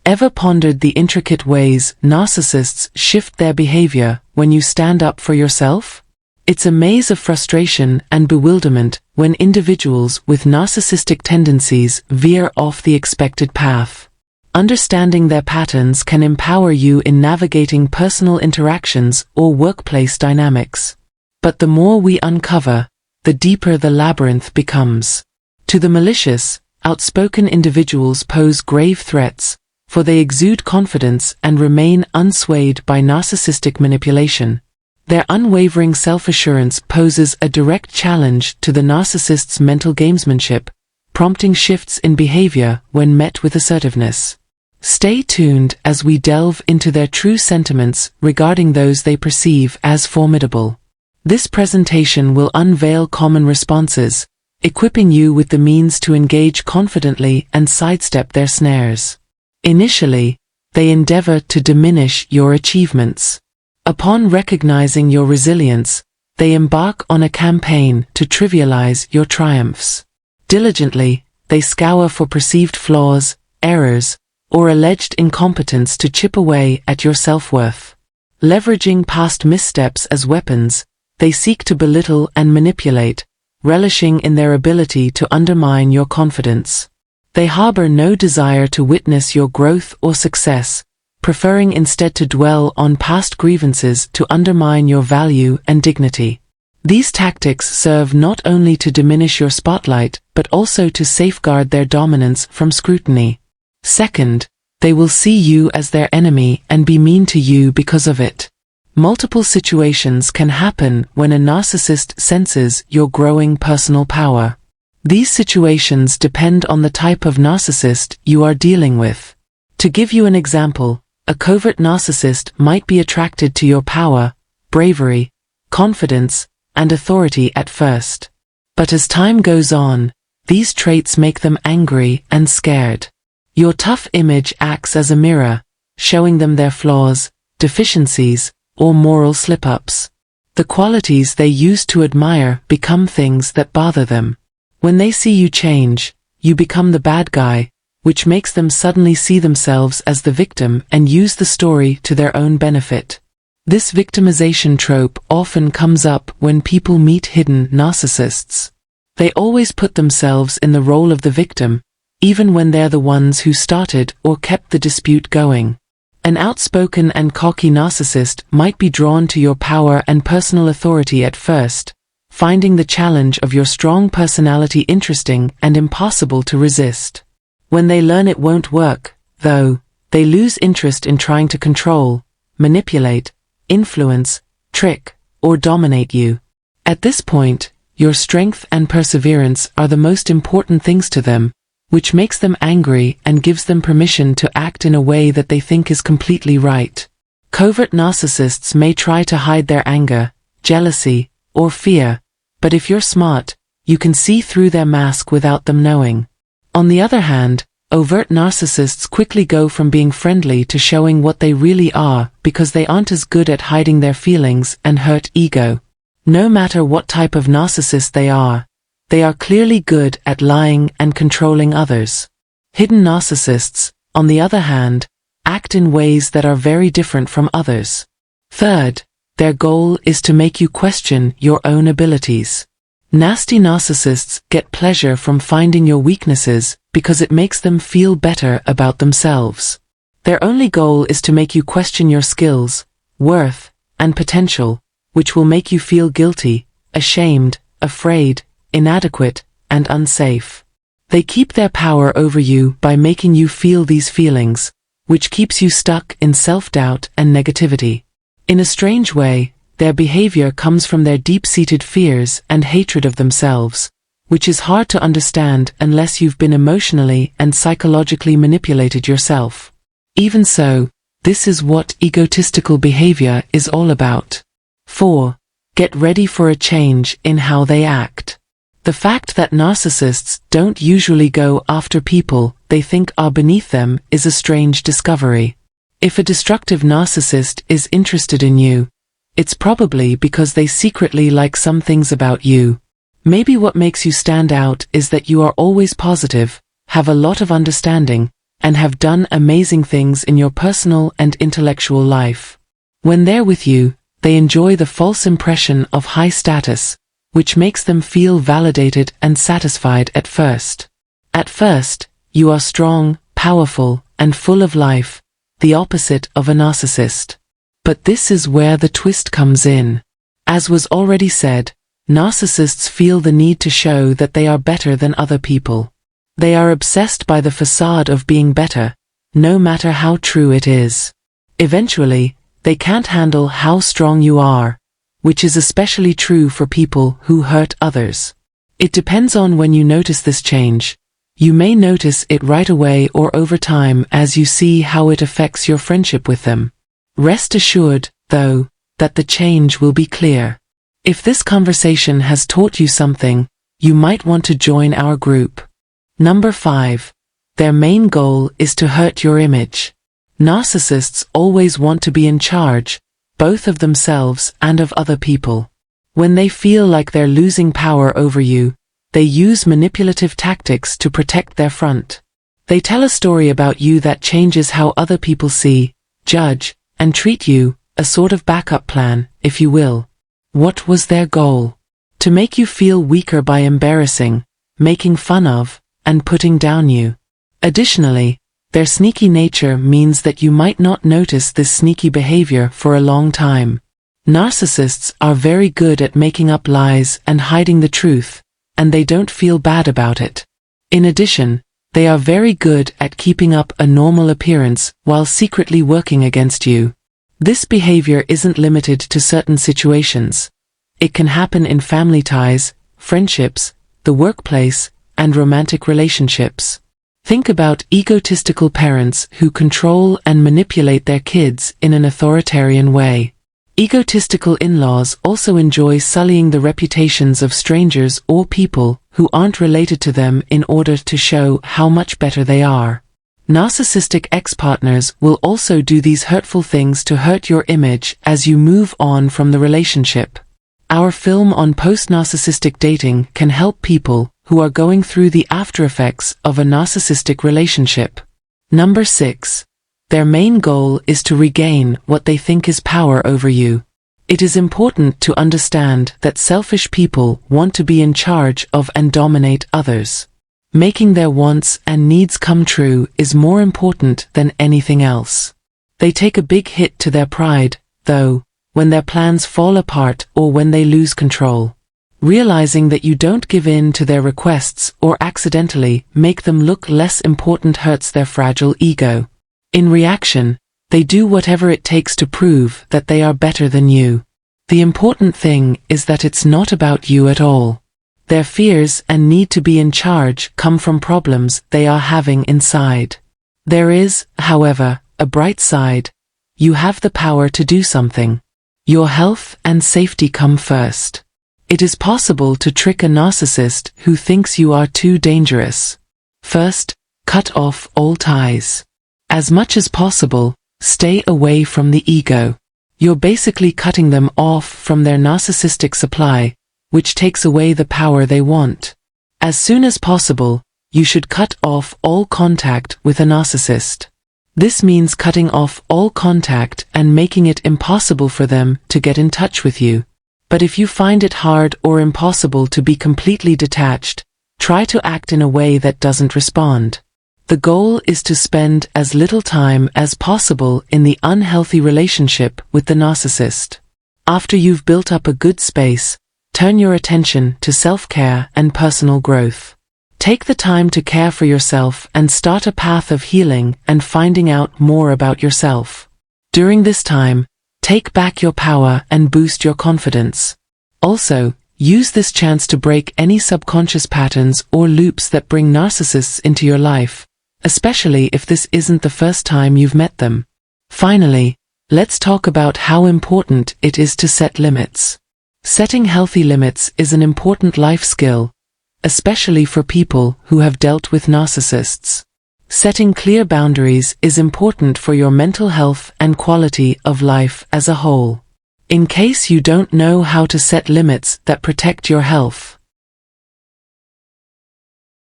Ever pondered the intricate ways narcissists shift their behavior when you stand up for yourself? It's a maze of frustration and bewilderment when individuals with narcissistic tendencies veer off the expected path. Understanding their patterns can empower you in navigating personal interactions or workplace dynamics. But the more we uncover, the deeper the labyrinth becomes. To the malicious, outspoken individuals pose grave threats, for they exude confidence and remain unswayed by narcissistic manipulation. Their unwavering self-assurance poses a direct challenge to the narcissist's mental gamesmanship, prompting shifts in behavior when met with assertiveness. Stay tuned as we delve into their true sentiments regarding those they perceive as formidable. This presentation will unveil common responses, equipping you with the means to engage confidently and sidestep their snares. Initially, they endeavor to diminish your achievements. Upon recognizing your resilience, they embark on a campaign to trivialize your triumphs. Diligently, they scour for perceived flaws, errors, or alleged incompetence to chip away at your self-worth. Leveraging past missteps as weapons, they seek to belittle and manipulate, relishing in their ability to undermine your confidence. They harbor no desire to witness your growth or success, preferring instead to dwell on past grievances to undermine your value and dignity. These tactics serve not only to diminish your spotlight but also to safeguard their dominance from scrutiny. Second, they will see you as their enemy and be mean to you because of it. Multiple situations can happen when a narcissist senses your growing personal power. These situations depend on the type of narcissist you are dealing with. To give you an example, a covert narcissist might be attracted to your power, bravery, confidence, and authority at first. But as time goes on, these traits make them angry and scared. Your tough image acts as a mirror, showing them their flaws, deficiencies, or moral slip-ups. The qualities they used to admire become things that bother them. When they see you change, you become the bad guy, which makes them suddenly see themselves as the victim and use the story to their own benefit. This victimization trope often comes up when people meet hidden narcissists. They always put themselves in the role of the victim, even when they're the ones who started or kept the dispute going. An outspoken and cocky narcissist might be drawn to your power and personal authority at first, finding the challenge of your strong personality interesting and impossible to resist. When they learn it won't work, though, they lose interest in trying to control, manipulate, influence, trick, or dominate you. At this point, your strength and perseverance are the most important things to them, which makes them angry and gives them permission to act in a way that they think is completely right. Covert narcissists may try to hide their anger, jealousy, or fear, but if you're smart, you can see through their mask without them knowing. On the other hand, overt narcissists quickly go from being friendly to showing what they really are because they aren't as good at hiding their feelings and hurt ego. No matter what type of narcissist they are clearly good at lying and controlling others. Hidden narcissists, on the other hand, act in ways that are very different from others. Third, their goal is to make you question your own abilities. Nasty narcissists get pleasure from finding your weaknesses because it makes them feel better about themselves. Their only goal is to make you question your skills, worth, and potential, which will make you feel guilty, ashamed, afraid, inadequate, and unsafe. They keep their power over you by making you feel these feelings, which keeps you stuck in self-doubt and negativity. In a strange way, their behavior comes from their deep-seated fears and hatred of themselves, which is hard to understand unless you've been emotionally and psychologically manipulated yourself. Even so, this is what egotistical behavior is all about. 4. Get ready for a change in how they act. The fact that narcissists don't usually go after people they think are beneath them is a strange discovery. If a destructive narcissist is interested in you, it's probably because they secretly like some things about you. Maybe what makes you stand out is that you are always positive, have a lot of understanding, and have done amazing things in your personal and intellectual life. When they're with you, they enjoy the false impression of high status, which makes them feel validated and satisfied at first. At first, you are strong, powerful, and full of life, the opposite of a narcissist. But this is where the twist comes in. As was already said, narcissists feel the need to show that they are better than other people. They are obsessed by the facade of being better, no matter how true it is. Eventually, they can't handle how strong you are, which is especially true for people who hurt others. It depends on when you notice this change. You may notice it right away or over time as you see how it affects your friendship with them. Rest assured, though, that the change will be clear. If this conversation has taught you something, you might want to join our group. Number 5. Their main goal is to hurt your image. Narcissists always want to be in charge, both of themselves and of other people. When they feel like they're losing power over you, they use manipulative tactics to protect their front. They tell a story about you that changes how other people see, judge, and treat you, a sort of backup plan, if you will. What was their goal? To make you feel weaker by embarrassing, making fun of, and putting down you. Additionally, their sneaky nature means that you might not notice this sneaky behavior for a long time. Narcissists are very good at making up lies and hiding the truth, and they don't feel bad about it. In addition, they are very good at keeping up a normal appearance while secretly working against you. This behavior isn't limited to certain situations. It can happen in family ties, friendships, the workplace, and romantic relationships. Think about egotistical parents who control and manipulate their kids in an authoritarian way. Egotistical in-laws also enjoy sullying the reputations of strangers or people who aren't related to them in order to show how much better they are. Narcissistic ex-partners will also do these hurtful things to hurt your image as you move on from the relationship. Our film on post-narcissistic dating can help people who are going through the aftereffects of a narcissistic relationship. Number 6. Their main goal is to regain what they think is power over you. It is important to understand that selfish people want to be in charge of and dominate others. Making their wants and needs come true is more important than anything else. They take a big hit to their pride, though, when their plans fall apart or when they lose control. Realizing that you don't give in to their requests or accidentally make them look less important hurts their fragile ego. In reaction, they do whatever it takes to prove that they are better than you. The important thing is that it's not about you at all. Their fears and need to be in charge come from problems they are having inside. There is, however, a bright side. You have the power to do something. Your health and safety come first. It is possible to trick a narcissist who thinks you are too dangerous. First, cut off all ties. As much as possible, stay away from the ego. You're basically cutting them off from their narcissistic supply, which takes away the power they want. As soon as possible, you should cut off all contact with a narcissist. This means cutting off all contact and making it impossible for them to get in touch with you. But if you find it hard or impossible to be completely detached, try to act in a way that doesn't respond. The goal is to spend as little time as possible in the unhealthy relationship with the narcissist. After you've built up a good space, turn your attention to self-care and personal growth. Take the time to care for yourself and start a path of healing and finding out more about yourself. During this time, take back your power and boost your confidence. Also, use this chance to break any subconscious patterns or loops that bring narcissists into your life, especially if this isn't the first time you've met them. Finally, let's talk about how important it is to set limits. Setting healthy limits is an important life skill, especially for people who have dealt with narcissists. Setting clear boundaries is important for your mental health and quality of life as a whole. In case you don't know how to set limits that protect your health,